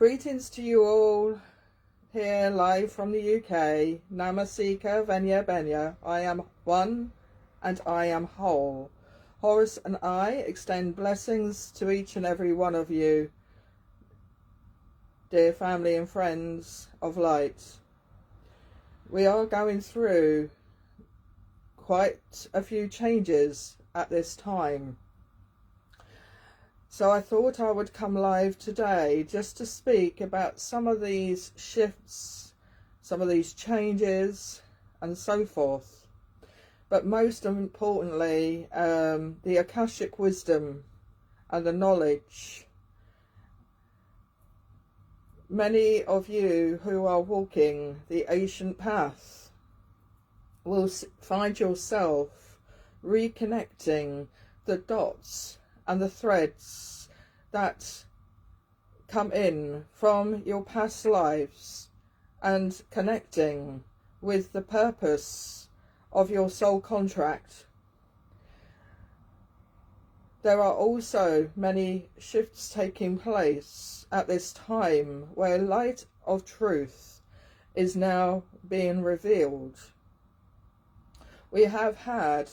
Greetings to you all here live from the UK. Namasika Venya Benya. I am one and I am whole. Horus and I extend blessings to each and every one of you, dear family and friends of light. We are going through quite a few changes at this time. So I thought I would come live today just to speak about some of these shifts, some of these changes and so forth. But most importantly, the Akashic Wisdom and the Knowledge. Many of you who are walking the ancient path will find yourself reconnecting the dots and the threads that come in from your past lives and connecting with the purpose of your soul contract. There are also many shifts taking place at this time where light of truth is now being revealed. We have had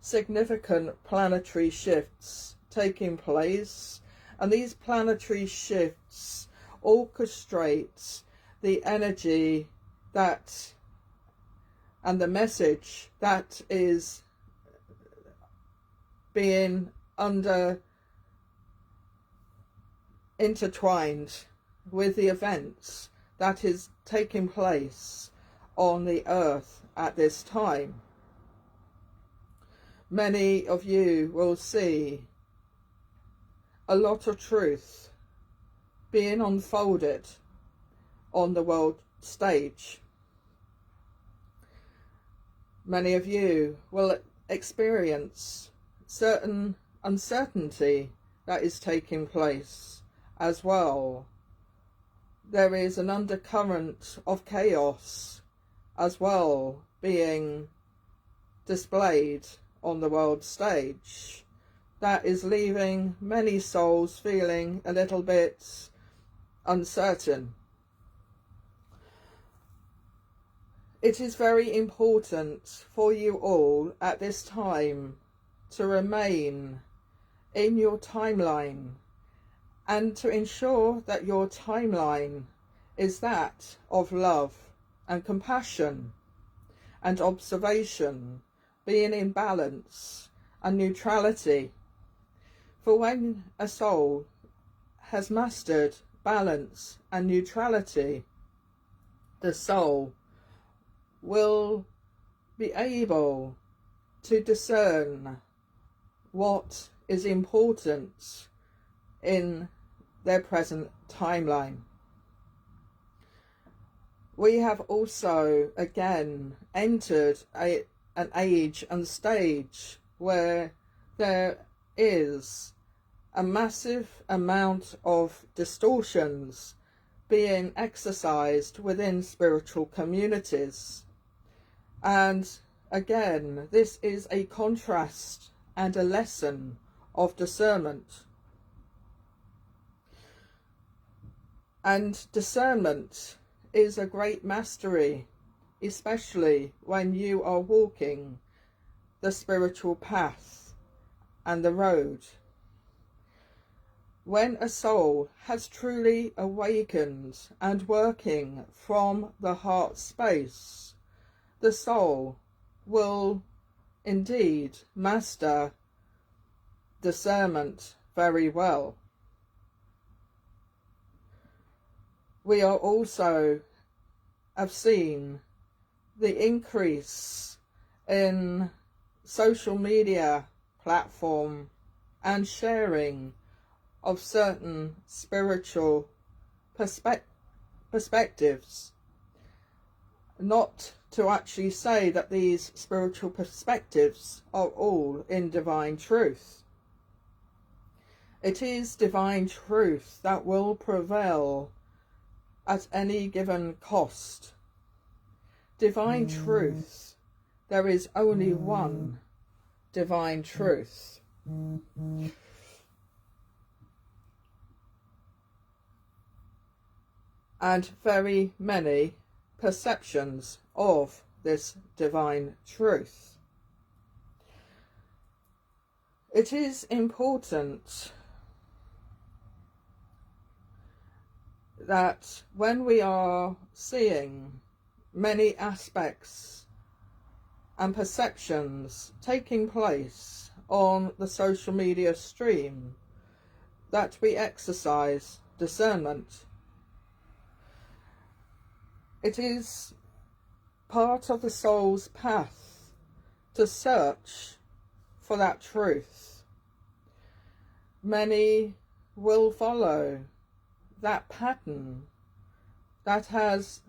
significant planetary shifts taking place, and these planetary shifts orchestrate the energy that and the message that is being intertwined with the events that is taking place on the earth at this time. Many of you will see a lot of truth being unfolded on the world stage. Many of you will experience certain uncertainty that is taking place as well. There is an undercurrent of chaos as well being displayed on the world stage that is leaving many souls feeling a little bit uncertain. It is very important for you all at this time to remain in your timeline and to ensure that your timeline is that of love and compassion and observation, being in balance and neutrality. For when a soul has mastered balance and neutrality, the soul will be able to discern what is important in their present timeline. We have also again entered an age and stage where there is a massive amount of distortions being exercised within spiritual communities. And again, this is a contrast and a lesson of discernment. And discernment is a great mastery, especially when you are walking the spiritual path and the road. When a soul has truly awakened and working from the heart space, the soul will indeed master discernment very well. We are also have seen the increase in social media platform and sharing of certain spiritual perspectives. Not to actually say that these spiritual perspectives are all in divine truth. It is divine truth that will prevail at any given cost. Divine truth. There is only one divine truth. and very many perceptions of this divine truth. It is important that when we are seeing many aspects and perceptions taking place on the social media stream, that we exercise discernment. It is part of the soul's path to search for that truth. Many will follow that pattern that has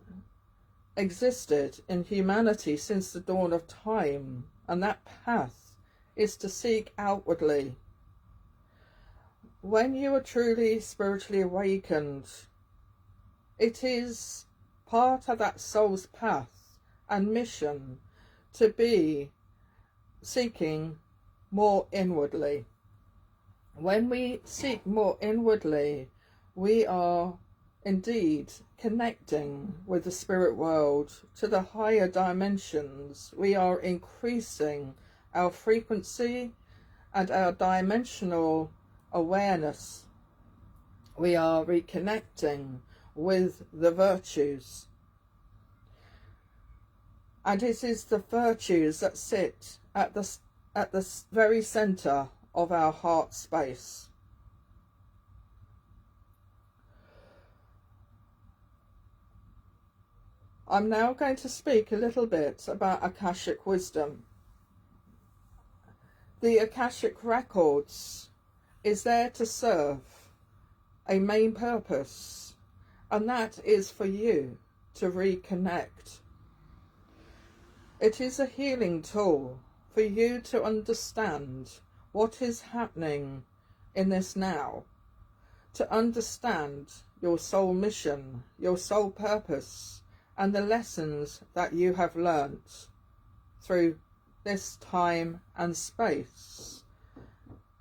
existed in humanity since the dawn of time, and that path is to seek outwardly. When you are truly spiritually awakened, it is part of that soul's path and mission to be seeking more inwardly. When we seek more inwardly, we are indeed connecting with the spirit world to the higher dimensions. We are increasing our frequency and our dimensional awareness. We are reconnecting with the virtues. And it is the virtues that sit at the very centre of our heart space. I'm now going to speak a little bit about Akashic Wisdom. The Akashic Records is there to serve a main purpose, and that is for you to reconnect. It is a healing tool for you to understand what is happening in this now, to understand your soul mission, your soul purpose, and the lessons that you have learnt through this time and space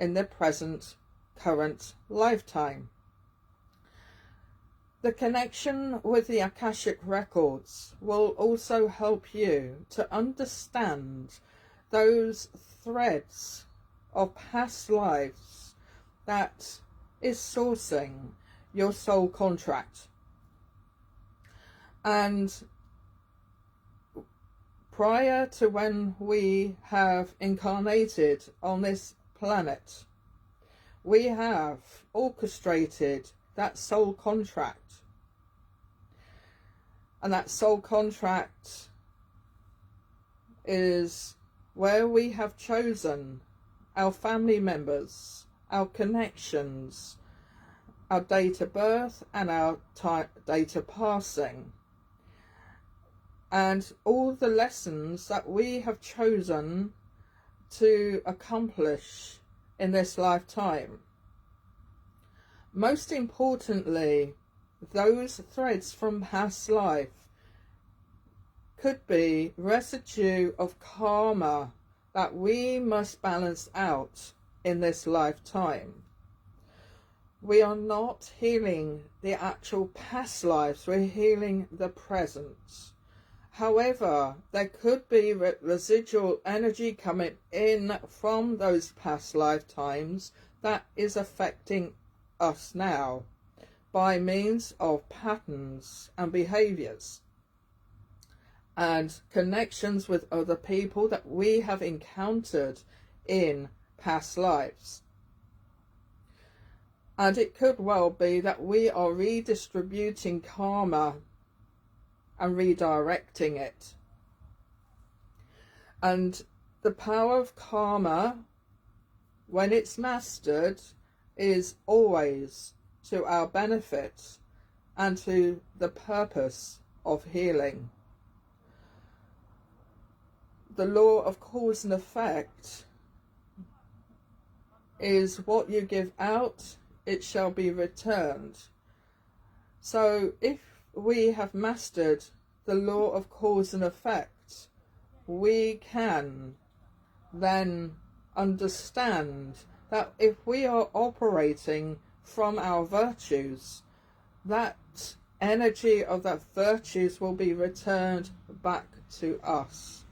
in the present current lifetime. The connection with the Akashic Records will also help you to understand those threads of past lives that is sourcing your soul contract. And prior to when we have incarnated on this planet, we have orchestrated that soul contract. And that soul contract is where we have chosen our family members, our connections, our date of birth and our date of passing, and all the lessons that we have chosen to accomplish in this lifetime. Most importantly, those threads from past life could be residue of karma that we must balance out in this lifetime. We are not healing the actual past lives, we're healing the present. However, there could be residual energy coming in from those past lifetimes that is affecting us now by means of patterns and behaviours and connections with other people that we have encountered in past lives. And it could well be that we are redistributing karma and redirecting it. And the power of karma, when it's mastered, is always to our benefit and to the purpose of healing. The law of cause and effect is what you give out, it shall be returned. So if we have mastered the law of cause and effect, we can then understand that if we are operating from our virtues, that energy of that virtues will be returned back to us.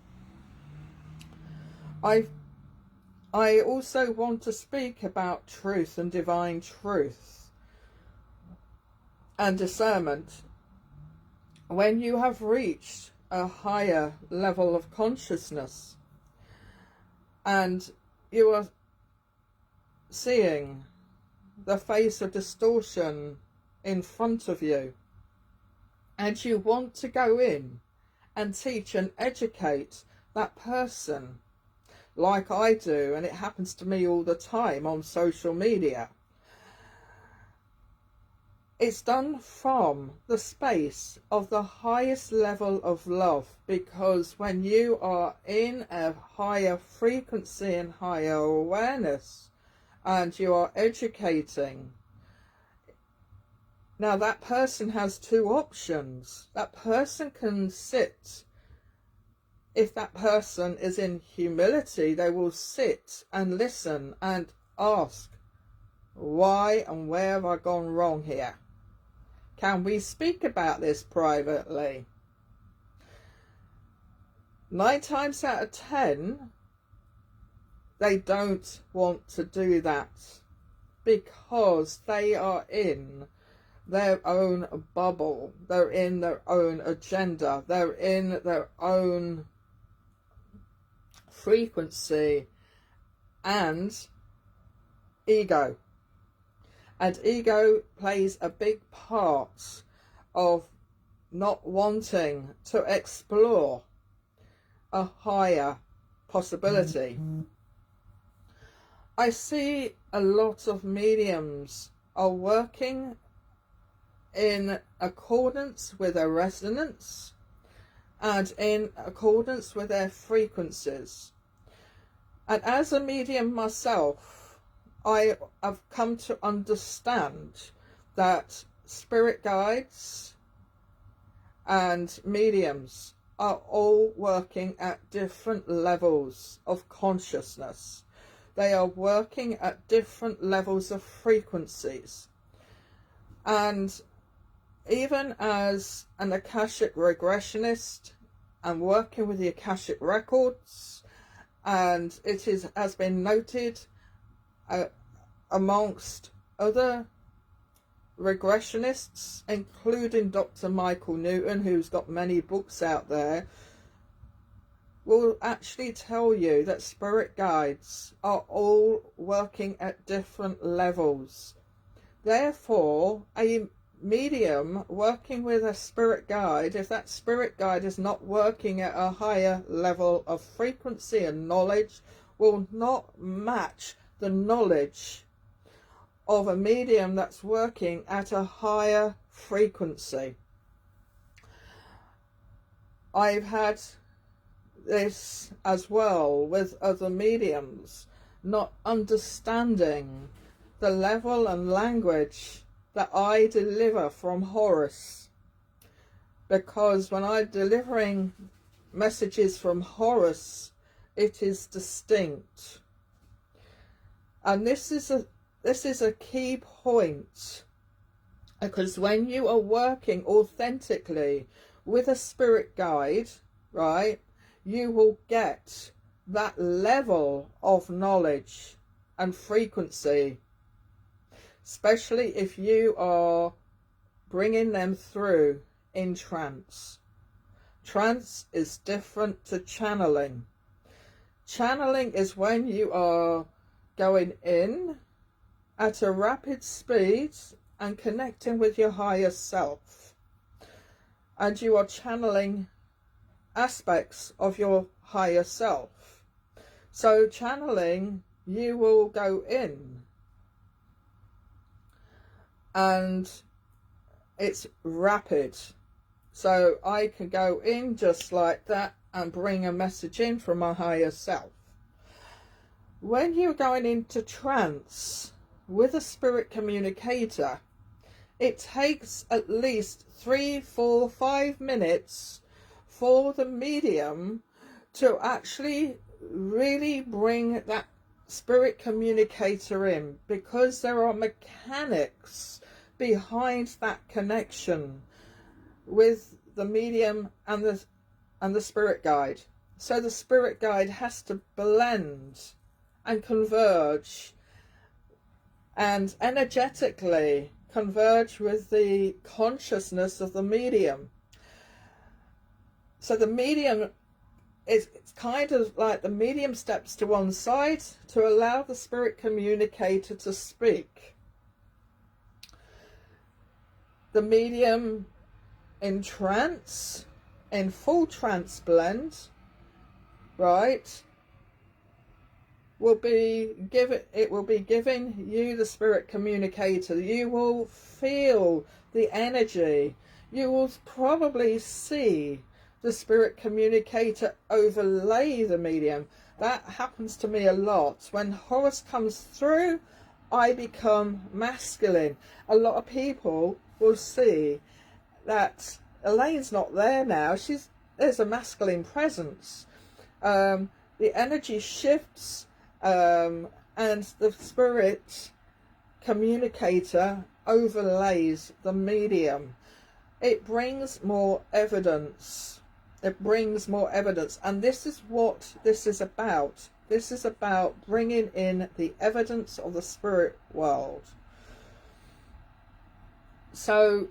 I also want to speak about truth and divine truth and discernment. When you have reached a higher level of consciousness and you are seeing the face of distortion in front of you, and you want to go in and teach and educate that person, like I do, and it happens to me all the time on social media, it's done from the space of the highest level of love, because when you are in a higher frequency and higher awareness and you are educating, now that person has two options. That person can sit. If that person is in humility, they will sit and listen and ask, why and where have I gone wrong here? Can we speak about this privately? 9 times out of 10, they don't want to do that because they are in their own bubble. They're in their own agenda. They're in their own frequency and ego. And ego plays a big part of not wanting to explore a higher possibility. I see a lot of mediums are working in accordance with their resonance and in accordance with their frequencies. And as a medium myself, I have come to understand that spirit guides and mediums are all working at different levels of consciousness. They are working at different levels of frequencies. And even as an Akashic regressionist, I'm working with the Akashic records, and has been noted amongst other regressionists, including Dr. Michael Newton, who's got many books out there, will actually tell you that spirit guides are all working at different levels. Therefore, a medium working with a spirit guide, if that spirit guide is not working at a higher level of frequency and knowledge, will not match the knowledge of a medium that's working at a higher frequency. I've had this as well with other mediums, not understanding the level and language that I deliver from Horus, because when I'm delivering messages from Horus, it is distinct. And this is a key point, because when you are working authentically with a spirit guide, right, you will get that level of knowledge and frequency, especially if you are bringing them through in trance. Trance is different to channeling. Channeling is when you are going in at a rapid speed and connecting with your higher self, and you are channeling aspects of your higher self. So channeling, you will go in and it's rapid. So I can go in just like that and bring a message in from my higher self. When you're going into trance with a spirit communicator, it takes at least 3, 4, 5 minutes for the medium to actually really bring that spirit communicator in, because there are mechanics behind that connection with the medium and the spirit guide. So the spirit guide has to blend and converge and energetically converge with the consciousness of the medium. So the medium, it's kind of like the medium steps to one side to allow the spirit communicator to speak. The medium in trance, in full trance blend, right, will be giving you the spirit communicator. You will feel the energy. You will probably see the spirit communicator overlay the medium. That happens to me a lot. When Horus comes through, I become masculine. A lot of people will see that Elaine's not there now. There's a masculine presence. The energy shifts, and the spirit communicator overlays the medium. It brings more evidence. It brings more evidence, and this is what this is about. This is about bringing in the evidence of the spirit world. So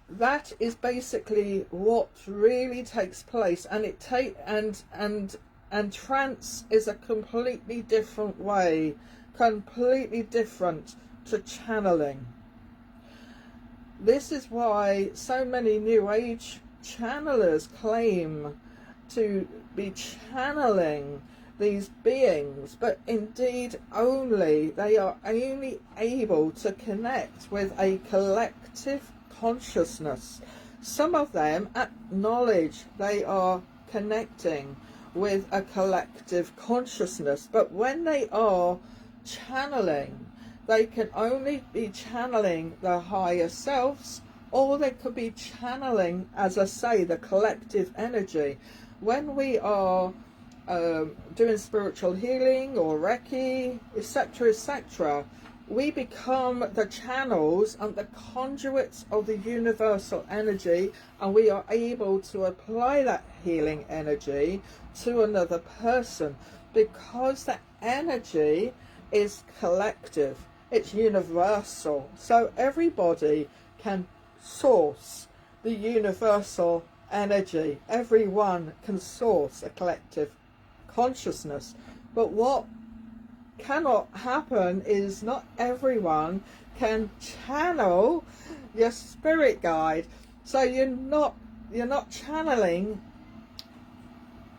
that is basically what really takes place, and trance is a completely different way, completely different to channeling. This is why so many New Age channelers claim to be channeling these beings, but indeed they are only able to connect with a collective consciousness. Some of them acknowledge they are connecting with a collective consciousness, but when they are channeling, they can only be channeling their higher selves, or they could be channeling, as I say, the collective energy. When we are doing spiritual healing or Reiki, etc., etc., we become the channels and the conduits of the universal energy, and we are able to apply that healing energy to another person, because the energy is collective, it's universal. So everybody can source the universal energy. Everyone can source a collective consciousness. But what cannot happen is not everyone can channel your spirit guide. So you're not channeling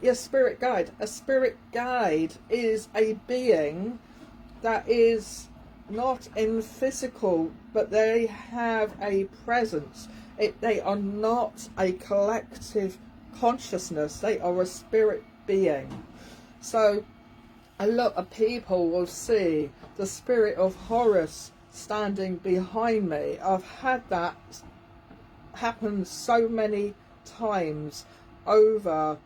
your spirit guide. A spirit guide is a being that is not in physical, but they have a presence. They are not a collective consciousness. They are a spirit being. So a lot of people will see the spirit of Horus standing behind me. I've had that happen so many times over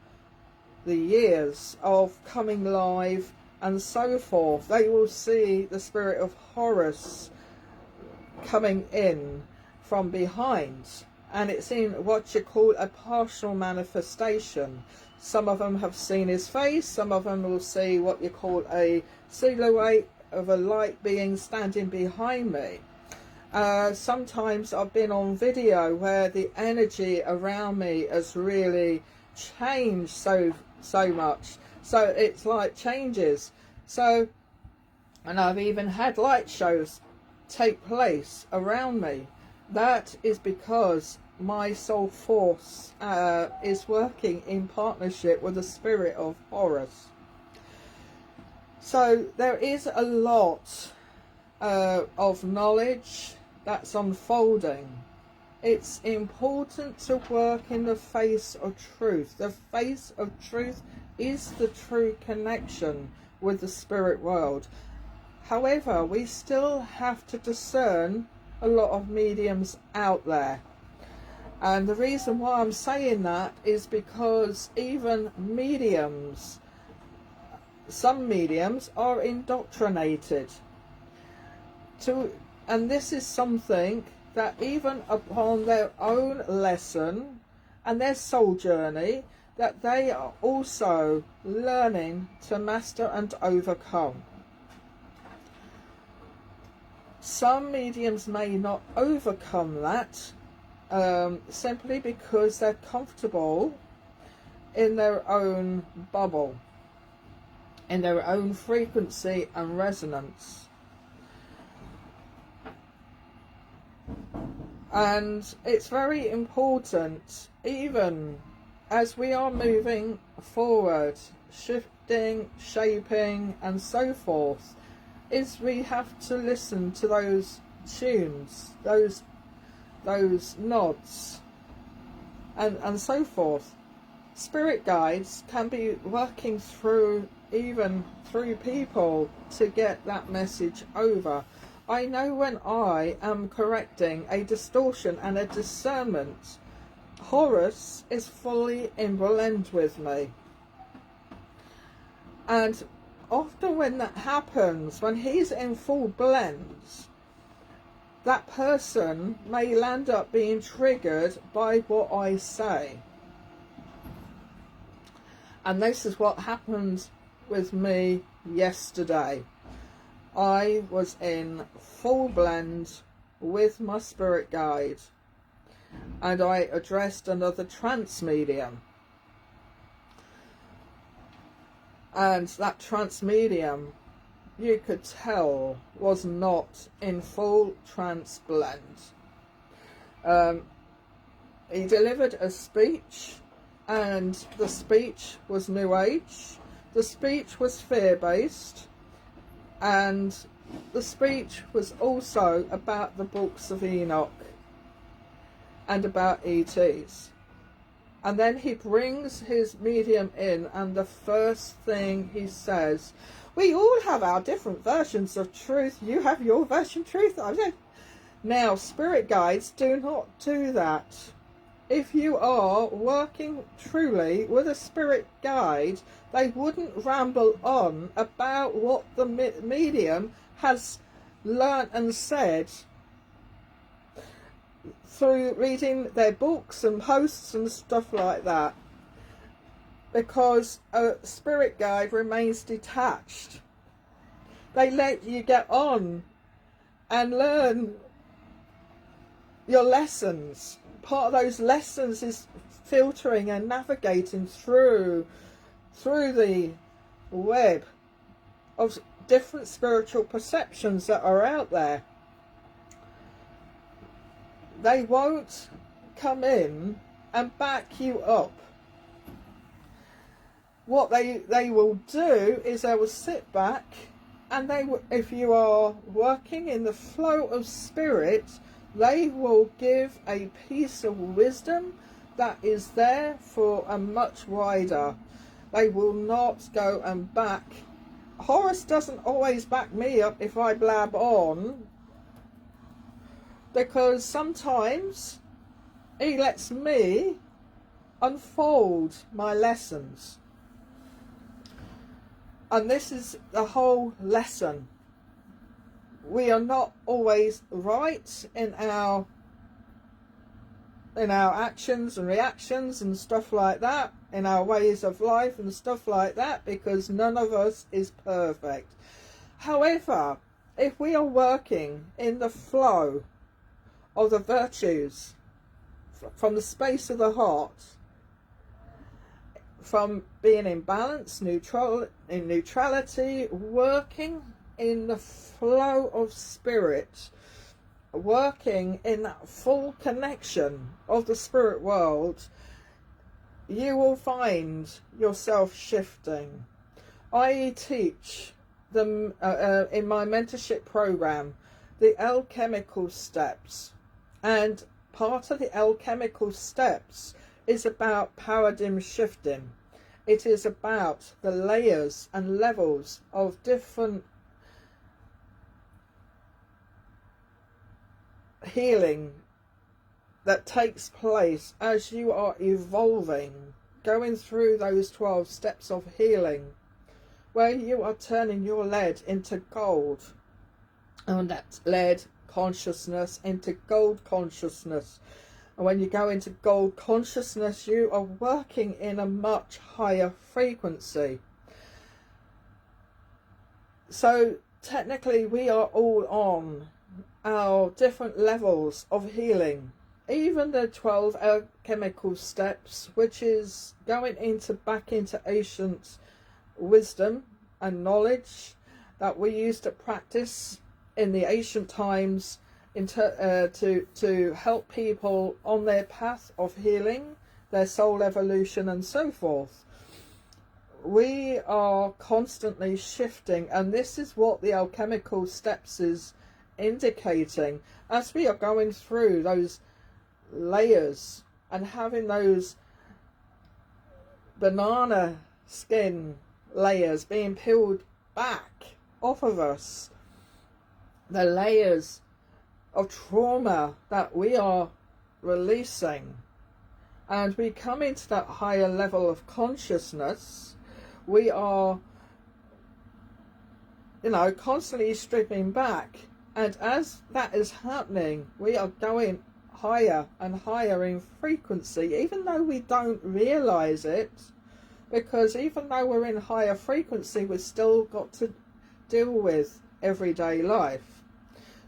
the years of coming live and so forth. They will see the spirit of Horus coming in from behind, and it's in what you call a partial manifestation. Some of them have seen his face, some of them will see what you call a silhouette of a light being standing behind me. Sometimes I've been on video where the energy around me has really changed so much, so it's like changes. So, and I've even had light shows take place around me. That is because my soul force is working in partnership with the spirit of Horus. So there is a lot of knowledge that's unfolding. It's important to work in the face of truth. The face of truth is the true connection with the spirit world. However, we still have to discern a lot of mediums out there. And the reason why I'm saying that is because even mediums, some mediums are indoctrinated to, and this is something that even upon their own lesson and their soul journey, that they are also learning to master and overcome. Some mediums may not overcome that simply because they're comfortable in their own bubble, in their own frequency and resonance. And it's very important, even as we are moving forward, shifting, shaping and so forth, is we have to listen to those tunes, those nods and so forth. Spirit guides can be working through people to get that message over. I know when I am correcting a distortion and a discernment, Horus is fully in blend with me. And often when that happens, when he's in full blend, that person may land up being triggered by what I say. And this is what happened with me yesterday. I was in full blend with my spirit guide, and I addressed another trance medium. And that trance medium, you could tell, was not in full trance blend. He delivered a speech, and the speech was New Age. The speech was fear-based, and the speech was also about the books of Enoch and about ETs. And then he brings his medium in, and the first thing he says, we all have our different versions of truth. You have your version of truth. Now, spirit guides do not do that. If you are working truly with a spirit guide, they wouldn't ramble on about what the medium has learnt and said through reading their books and posts and stuff like that, because a spirit guide remains detached. They let you get on and learn your lessons. Part of those lessons is filtering and navigating through the web of different spiritual perceptions that are out there. They won't come in and back you up. What they will do is they will sit back, and if you are working in the flow of spirit, they will give a piece of wisdom that is there for a much wider. They will not go and back. Horus doesn't always back me up if I blab on, because sometimes he lets me unfold my lessons. And this is the whole lesson. We are not always right in our actions and reactions and stuff like that, in our ways of life and stuff like that, because none of us is perfect. However, if we are working in the flow of the virtues, from the space of the heart, from being in balance, in neutrality, working in the flow of spirit, working in that full connection of the spirit world, you will find yourself shifting. I teach them in my mentorship program the alchemical steps, and part of the alchemical steps is about paradigm shifting. It is about the layers and levels of different healing that takes place as you are evolving, going through those 12 steps of healing, where you are turning your lead into gold, and that lead consciousness into gold consciousness. And when you go into gold consciousness, you are working in a much higher frequency. So technically we are all on our different levels of healing. Even the 12 alchemical steps, which is going back into ancient wisdom and knowledge that we used to practice in the ancient times to help people on their path of healing, their soul evolution and so forth. We are constantly shifting, and this is what the alchemical steps is indicating as we are going through those layers and having those banana skin layers being peeled back off of us, the layers of trauma that we are releasing, and we come into that higher level of consciousness. We are, constantly stripping back, and as that is happening, we are going higher and higher in frequency, even though we don't realize it, because even though we're in higher frequency, we've still got to deal with everyday life.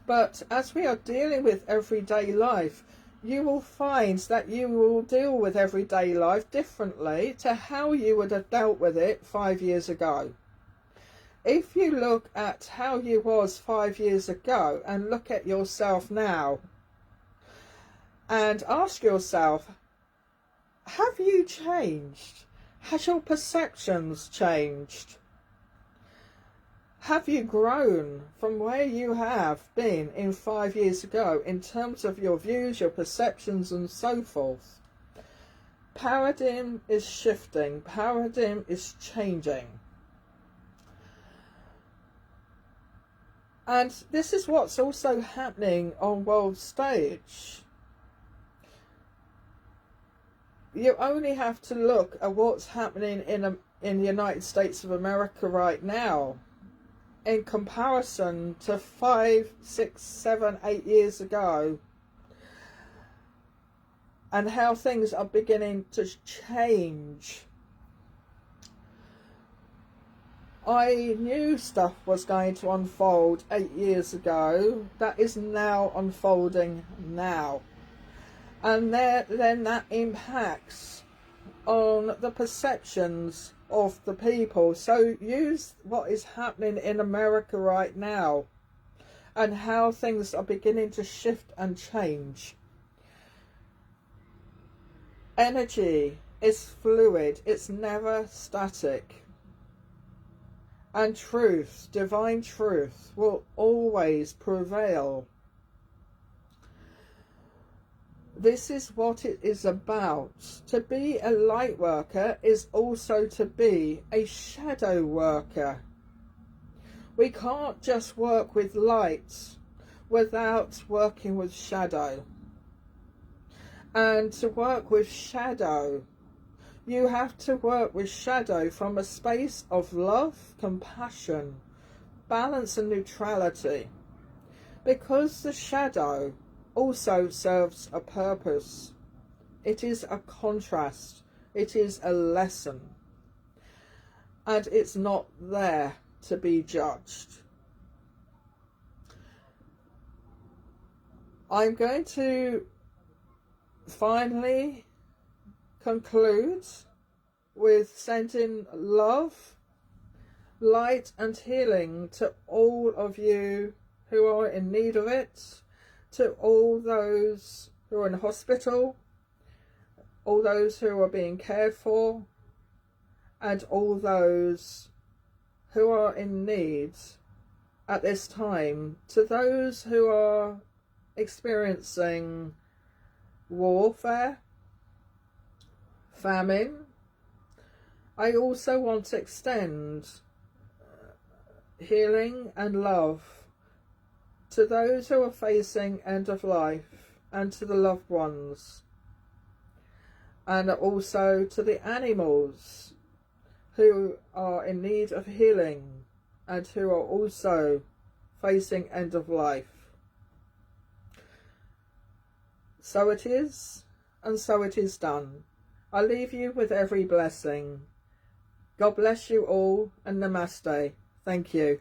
But as we are dealing with everyday life, you will find that you will deal with everyday life differently to how you would have dealt with it 5 years ago. If you look at how you was 5 years ago and look at yourself now and ask yourself, have you changed? Has your perceptions changed? Have you grown from where you have been in 5 years ago in terms of your views, your perceptions and so forth? Paradigm is shifting. Paradigm is changing. And this is what's also happening on world stage. You only have to look at what's happening in the United States of America right now in comparison to 5, 6, 7, 8 years ago, and how things are beginning to change. I knew stuff was going to unfold 8 years ago that is now unfolding now. And then that impacts on the perceptions of the people. So use what is happening in America right now and how things are beginning to shift and change. Energy is fluid, it's never static. And truth, divine truth, will always prevail. This is what it is about. To be a light worker is also to be a shadow worker. We can't just work with light without working with shadow. And to work with shadow, you have to work with shadow from a space of love, compassion, balance and neutrality. Because the shadow also serves a purpose. It is a contrast. It is a lesson. And it's not there to be judged. I'm going to finally conclude with sending love, light and healing to all of you who are in need of it, to all those who are in hospital, all those who are being cared for, and all those who are in need at this time, to those who are experiencing warfare, famine. I also want to extend healing and love to those who are facing end of life and to the loved ones, and also to the animals who are in need of healing and who are also facing end of life. So it is, and so it is done. I leave you with every blessing. God bless you all, and namaste. Thank you.